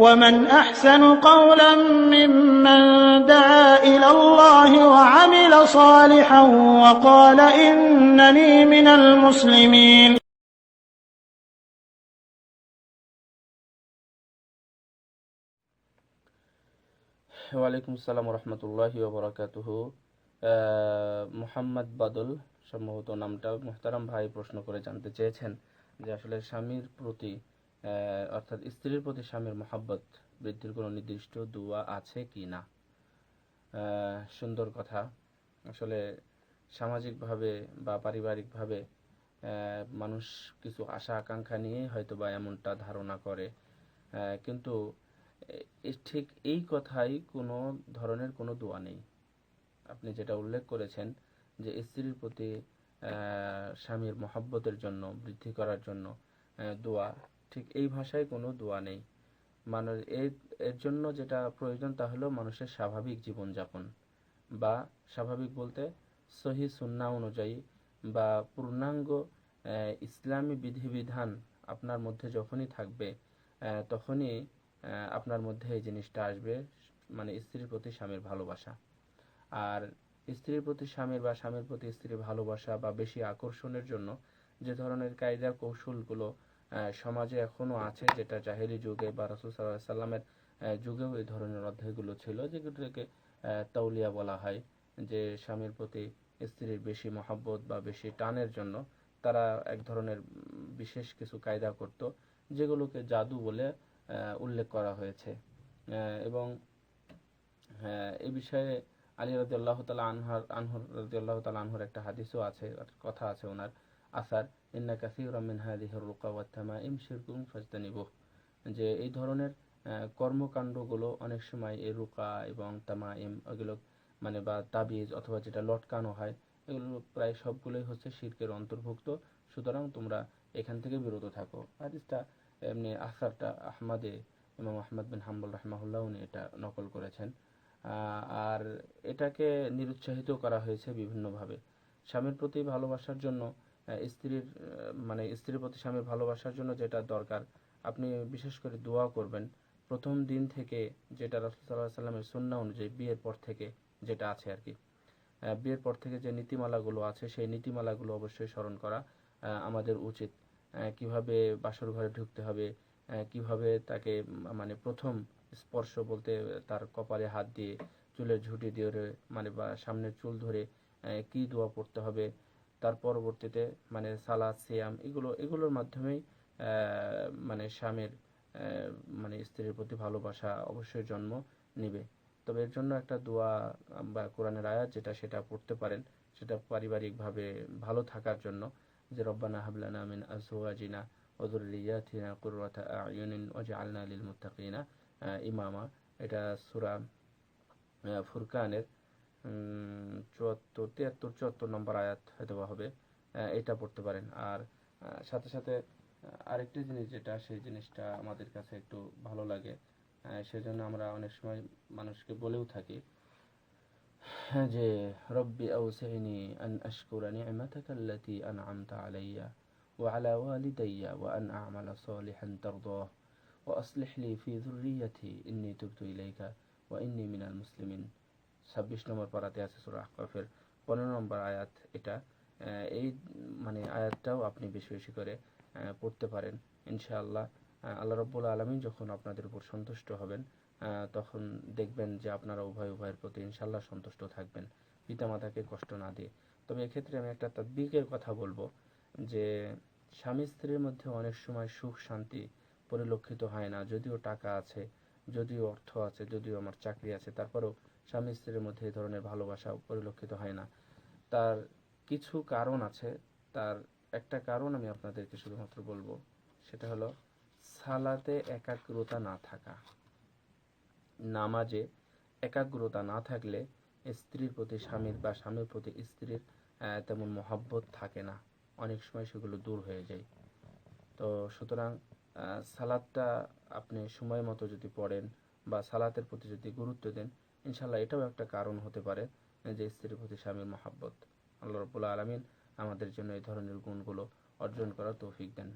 ومن أحسن قولا ممن دعا إلى الله وعمل صالحا وقال إنني من المسلمين. ওয়ালাইকুম আসসালাম রহমতুল্লাহি ওয়া বারাকাতুহু। মোহাম্মদ বাদল সম্ভবত নামটা, মুহতারাম ভাই প্রশ্ন করে জানতে চেয়েছেন যে আসলে স্বামীর প্রতি অর্থাৎ স্ত্রীর প্রতি স্বামীর মহাব্বত বৃদ্ধির কোনো নির্দিষ্ট দোয়া আছে কি না। সুন্দর কথা। আসলে সামাজিকভাবে বা পারিবারিকভাবে মানুষ কিছু আশা আকাঙ্ক্ষা নিয়ে হয়তো বা এমনটা ধারণা করে, কিন্তু ঠিক এই কথাই কোনো ধরনের কোনো দোয়া নেই। আপনি যেটা উল্লেখ করেছেন যে স্ত্রীর প্রতি স্বামীর মহাব্বতের জন্য, বৃদ্ধি করার জন্য দোয়া, ঠিক এই ভাষায় কোনো দোয়া নেই। মানুষ এর জন্য যেটা প্রয়োজন তা হলো মানুষের স্বাভাবিক জীবনযাপন, বা স্বাভাবিক বলতে সহি সুন্নাহ অনুযায়ী বা পূর্ণাঙ্গ ইসলামী বিধিবিধান আপনার মধ্যে যখনই থাকবে তখনই আপনার মধ্যে এই জিনিসটা আসবে, মানে স্ত্রীর প্রতি স্বামীর ভালোবাসা। আর স্ত্রীর প্রতি স্বামীর বা স্বামীর প্রতি স্ত্রীর ভালোবাসা বা বেশি আকর্ষণের জন্য যে ধরনের কায়দা কৌশলগুলো সমাজে এখনো আছে, যেটা জাহেলি যুগে বা রাসূল সাল্লাল্লাহু আলাইহি সাল্লামের যুগেও এই ধরনের অধ্যায়গুলো ছিল, যেগুলোকে তাওলিয়া বলা হয়, যে স্বামীর প্রতি স্ত্রীর বেশি মহাব্বত বা বেশি টানের জন্য তারা এক ধরনের বিশেষ কিছু কায়দা করত, যেগুলোকে জাদু বলে উল্লেখ করা হয়েছে। এবং এই বিষয়ে আলী রাদিয়াল্লাহু তাআলা আনহুর একটা হাদিসও আছে, কথা আছে ওনার, আসার, ইন্না কাসীরাম মিন হাযিহির রুকা ওয়াত তামাইম শিরকুন ফাজতানিবুহ, যে এই ধরনের কর্মকাণ্ডগুলো অনেক সময় এই রুকা এবং তামাইম, এগুলো মানে বা তাবিজ অথবা যেটা লটকানো হয়, এগুলো প্রায় সবগুলোই হচ্ছে শিরকের অন্তর্ভুক্ত, সুতরাং তোমরা এখান থেকে বিরত থাকো। হাদিসটা এমনি আসারটা ইমাম আহমদ বিন হাম্বল রাহিমাহুল্লাহ উনি এটা নকল করেছেন। আর এটাকে নিরুৎসাহিত করা হয়েছে বিভিন্নভাবে। স্বামীর প্রতি ভালোবাসার জন্য স্ত্রীর মানে স্ত্রীর প্রতি স্বামীর ভালোবাসার জন্য যেটা দরকার, আপনি বিশেষ করে দোয়া করবেন প্রথম দিন থেকে, যেটা রাসূল সাল্লাল্লাহু আলাইহি সাল্লামের সুন্নাহ অনুযায়ী বিয়ের পর থেকে যেটা আছে আর কি। বিয়ের পর থেকে যে নীতিমালাগুলো আছে সেই নীতিমালাগুলো অবশ্যই স্মরণ করা আমাদের উচিত। কিভাবে বাসর ঘরে ঢুকতে হবে, কিভাবে তাকে মানে প্রথম স্পর্শ বলতে তার কপালে হাত দিয়ে, চুলের ঝুঁটি দিয়ে মানে বা সামনের চুল ধরে কি দোয়া পড়তে হবে, তার পরবর্তীতে মানে সালাত সিয়াম এগুলোর মাধ্যমেই মানে স্বামীর মানে স্ত্রীর প্রতি ভালোবাসা অবশ্যই জন্ম নিবে। তবে এর জন্য একটা দোয়া বা কোরআনের আয়াত সেটা পড়তে পারেন, সেটা পারিবারিকভাবে ভালো থাকার জন্য, যে রব্বানা হাবলানা মিন আজওয়াজিনা ওয়া যুররিয়াতিনা কুররাতা আ'য়ুনিন ওয়াজআলনা লিল মুত্তাকিনা ইমামা। এটা সূরা ফুরকানের 73-74 নম্বর আয়াত হয়তো হবে, এটা পড়তে পারেন। আর সাথে সাথে আরেকটি জিনিস যেটা, সেই জিনিসটা আমাদের কাছে একটু ভালো লাগে, সেজন্য আমরা অনেক সময় মানুষকে বলেও থাকি যে রব্বি আউসিনি আন আশকুরা নি'মাতাকা আল্লাতী আন'আমতা আলাইয়া ওয়া আলা ওয়ালিদাইয়া ওয়া আন আ'মালা সালিহান তারদাহ ওয়া আসলিহ লি ফি যুররিয়্যাতি ইন্নী তুবতু ইলাইকা ওয়া ইন্নী মিনাল মুসলিমিন। 26 নম্বর পারাতে আছে সূরা আহকাফের 15 নম্বর আয়াত এটা। এই মানে আয়াতটাও আপনি বেশি বেশি করে পড়তে পারেন ইনশাআল্লাহ। আল্লাহ রাব্বুল আলামিন যখন আপনাদের উপর সন্তুষ্ট হবেন, তখন দেখবেন যে আপনারা উভয়ের প্রতি ইনশাআল্লাহ সন্তুষ্ট থাকবেন, পিতামাতাকে কষ্ট না দিয়ে। তবে এক্ষেত্রে আমি একটা তাদবিকের কথা বলবো, যে স্বামী স্ত্রীর মধ্যে অনেক সময় সুখ শান্তি পরিলক্ষিত হয় না, যদিও টাকা আছে, যদিও অর্থ আছে, যদিও আমার চাকরি আছে, তারপরেও স্বামী স্ত্রীর মধ্যে এই ধরনের ভালোবাসা পরিলক্ষিত হয় না। তার কিছু কারণ আছে। তার একটা কারণ আমি আপনাদেরকে শুধুমাত্র বলবো, সেটা হলো সালাতে একাগ্রতা না থাকা। নামাজে একাগ্রতা না থাকলে স্ত্রীর প্রতি স্বামীর বা স্বামীর প্রতি স্ত্রীর তেমন মহাব্বত থাকে না, অনেক সময় সেগুলো দূর হয়ে যায়। তো সুতরাং সালাদটা আপনি সময় মতো যদি পড়েন বা সালাতের প্রতি যদি গুরুত্ব দেন, ইনশাল্লাহ এটাও একটা কারণ হতে পারে যে স্ত্রীর প্রতি স্বামীর মহাব্বত। আল্লাহ রাব্বুল আলামিন আমাদের জন্য এই ধরনের গুণগুলো অর্জন করার তৌফিক দেন।